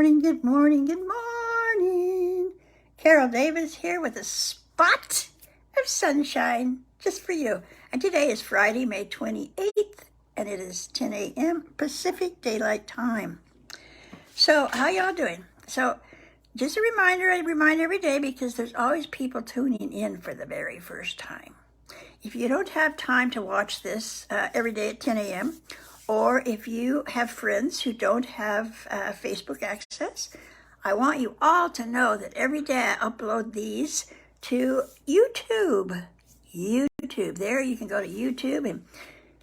morning, good morning, good morning. Carol Davis here with a spot of sunshine just for you. And today is Friday, May 28th, and it is 10 a.m. Pacific Daylight Time. So how y'all doing? So just a reminder, I remind every day because there's always people tuning in for the very first time. If you don't have time to watch this every day at 10 a.m., or if you have friends who don't have Facebook access, I want you all to know that every day I upload these to YouTube. There you can go to YouTube and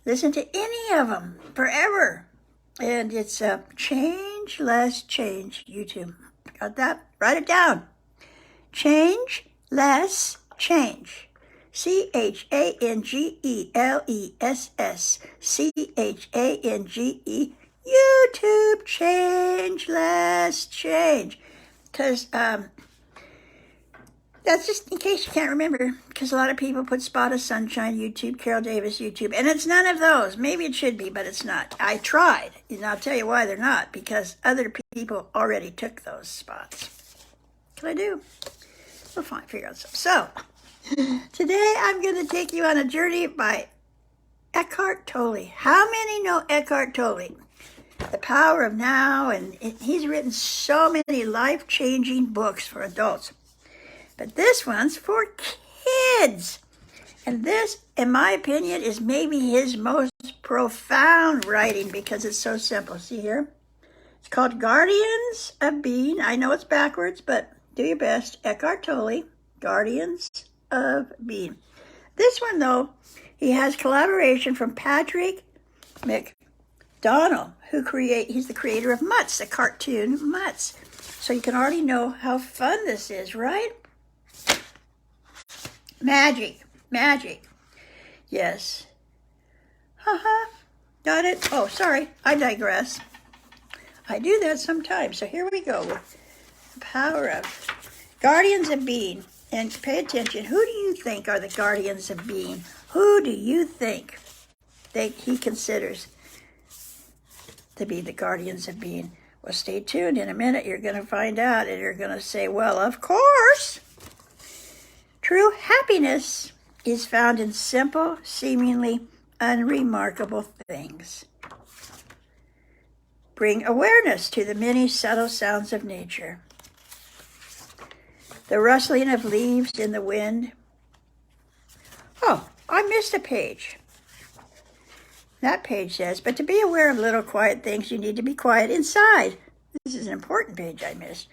listen to any of them forever. And it's Change Less Change, YouTube. Got that? Write it down. Change Less Change. ChangelessChange. YouTube, Change Less Change. Because that's just in case you can't remember, because a lot of people put Spot of Sunshine YouTube, Carol Davis YouTube, and it's none of those. Maybe it should be, but it's not. I tried, and I'll tell you why they're not, because other people already took those spots. What can I do? We'll figure out something. So, today I'm going to take you on a journey by Eckhart Tolle. How many know Eckhart Tolle? The Power of Now, and he's written so many life-changing books for adults. But this one's for kids. And this, in my opinion, is maybe his most profound writing because it's so simple. See here? It's called Guardians of Being. I know it's backwards, but do your best. Eckhart Tolle, Guardians of Being. This one, though, he has collaboration from Patrick McDonnell, he's the creator of Mutts, the cartoon Mutts. So you can already know how fun this is, right? Magic. Yes. Got it? Oh, sorry, I digress. I do that sometimes. So here we go with the power of Guardians of Being. And pay attention, who do you think are the guardians of being? Who do you think he considers to be the guardians of being? Well, stay tuned. In a minute, you're going to find out, and you're going to say, well, of course. True happiness is found in simple, seemingly unremarkable things. Bring awareness to the many subtle sounds of nature. The rustling of leaves in the wind. Oh, I missed a page. That page says, but to be aware of little quiet things, you need to be quiet inside. This is an important page I missed.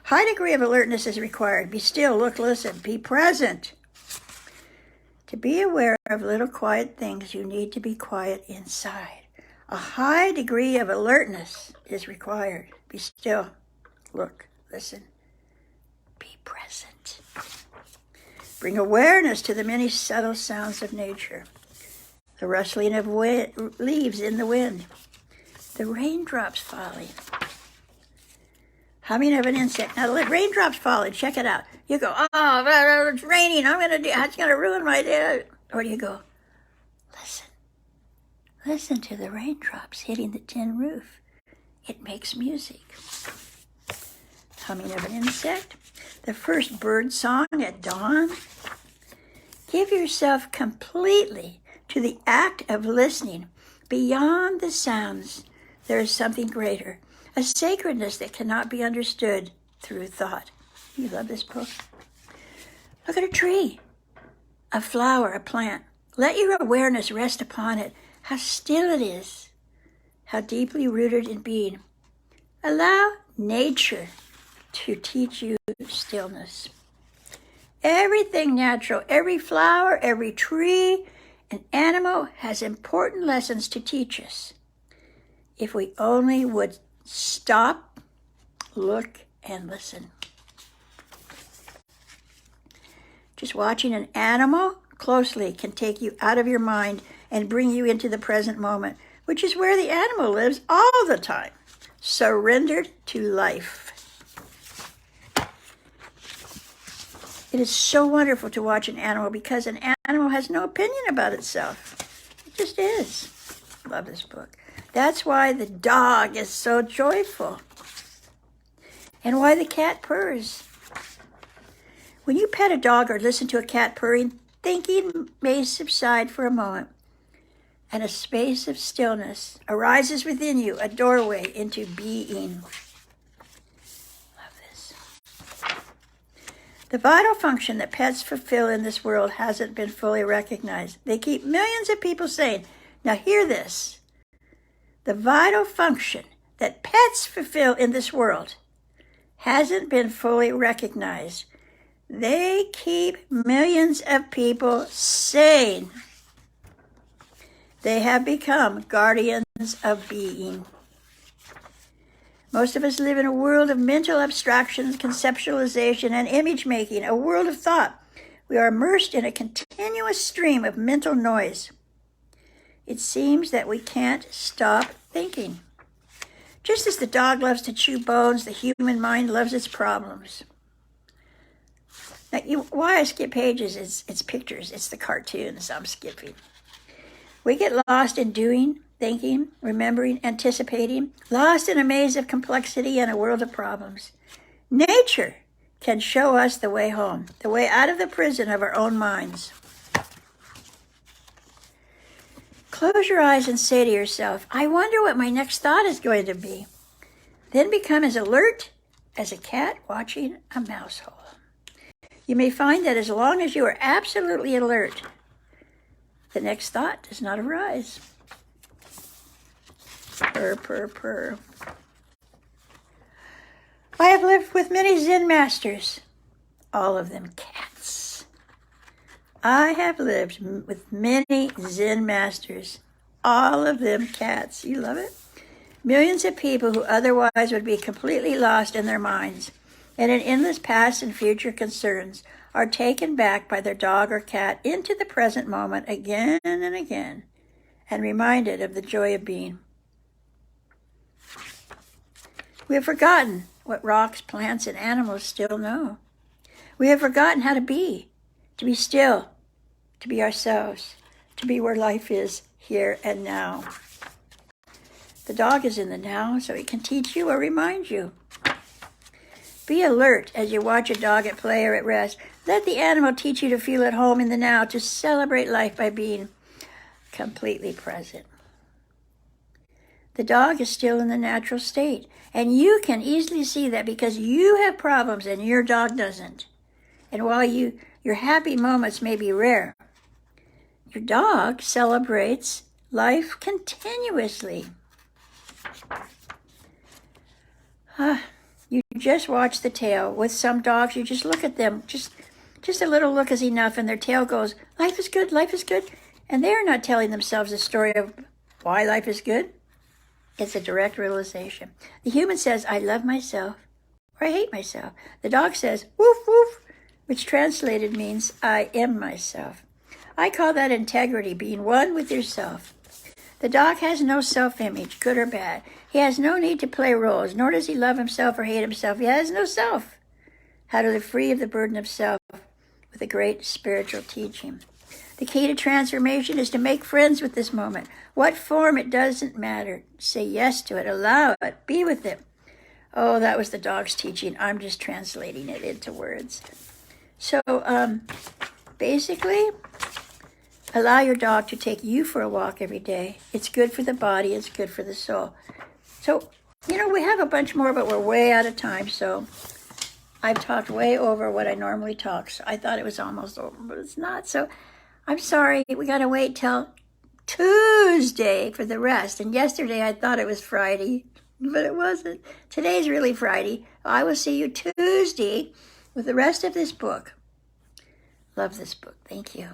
High degree of alertness is required. Be still, look, listen, be present. To be aware of little quiet things, you need to be quiet inside. A high degree of alertness is required. Be still, look, listen. Be present. Bring awareness to the many subtle sounds of nature. The rustling of leaves in the wind. The raindrops falling. Humming of an insect. Now the raindrops falling, check it out. You go, oh, it's raining, it's going to ruin my day. Or you go, listen. Listen to the raindrops hitting the tin roof. It makes music. Humming of an insect. The first bird song at dawn. Give yourself completely to the act of listening. Beyond the sounds, there is something greater, a sacredness that cannot be understood through thought. You love this book? Look at a tree, a flower, a plant. Let your awareness rest upon it. How still it is, how deeply rooted in being. Allow nature to teach you stillness. Everything natural, every flower, every tree, an animal has important lessons to teach us. If we only would stop, look, and listen. Just watching an animal closely can take you out of your mind and bring you into the present moment, which is where the animal lives all the time, surrendered to life. It is so wonderful to watch an animal because an animal has no opinion about itself. It just is. Love this book. That's why the dog is so joyful. and why the cat purrs. When you pet a dog or listen to a cat purring, thinking may subside for a moment, and a space of stillness arises within you, a doorway into being. Love this. The vital function that pets fulfill in this world hasn't been fully recognized. They keep millions of people sane. Now hear this. The vital function that pets fulfill in this world hasn't been fully recognized. They keep millions of people sane. They have become guardians of being. Most of us live in a world of mental abstractions, conceptualization, and image making, a world of thought. We are immersed in a continuous stream of mental noise. It seems that we can't stop thinking. Just as the dog loves to chew bones, the human mind loves its problems. Now, why I skip pages, it's pictures, it's the cartoons I'm skipping. We get lost in doing, thinking, remembering, anticipating, lost in a maze of complexity and a world of problems. Nature can show us the way home, the way out of the prison of our own minds. Close your eyes and say to yourself, I wonder what my next thought is going to be. Then become as alert as a cat watching a mouse hole. You may find that as long as you are absolutely alert, the next thought does not arise. Purr, purr, purr. I have lived with many Zen masters, all of them cats. I have lived with many Zen masters, all of them cats. You love it? Millions of people who otherwise would be completely lost in their minds and in endless past and future concerns are taken back by their dog or cat into the present moment again and again and reminded of the joy of being. We have forgotten what rocks, plants, and animals still know. We have forgotten how to be still, to be ourselves, to be where life is here and now. The dog is in the now, so he can teach you or remind you. Be alert as you watch a dog at play or at rest. Let the animal teach you to feel at home in the now, to celebrate life by being completely present. The dog is still in the natural state, and you can easily see that because you have problems and your dog doesn't. And while your happy moments may be rare, your dog celebrates life continuously. You just watch the tail. With some dogs, you just look at them. Just a little look is enough, and their tail goes, life is good, life is good. And they're not telling themselves the story of why life is good. It's a direct realization. The human says, I love myself, or I hate myself. The dog says, woof, woof, which translated means I am myself. I call that integrity, being one with yourself. The dog has no self-image, good or bad. He has no need to play roles, nor does he love himself or hate himself. He has no self. How to live free of the burden of self with a great spiritual teaching. The key to transformation is to make friends with this moment. What form, it doesn't matter. Say yes to it, allow it, be with it. Oh, that was the dog's teaching. I'm just translating it into words. So, basically, allow your dog to take you for a walk every day. It's good for the body. It's good for the soul. So, we have a bunch more, but we're way out of time. So I've talked way over what I normally talk. So I thought it was almost over, but it's not. So I'm sorry. We got to wait till Tuesday for the rest. And yesterday I thought it was Friday, but it wasn't. Today's really Friday. I will see you Tuesday with the rest of this book. Love this book. Thank you.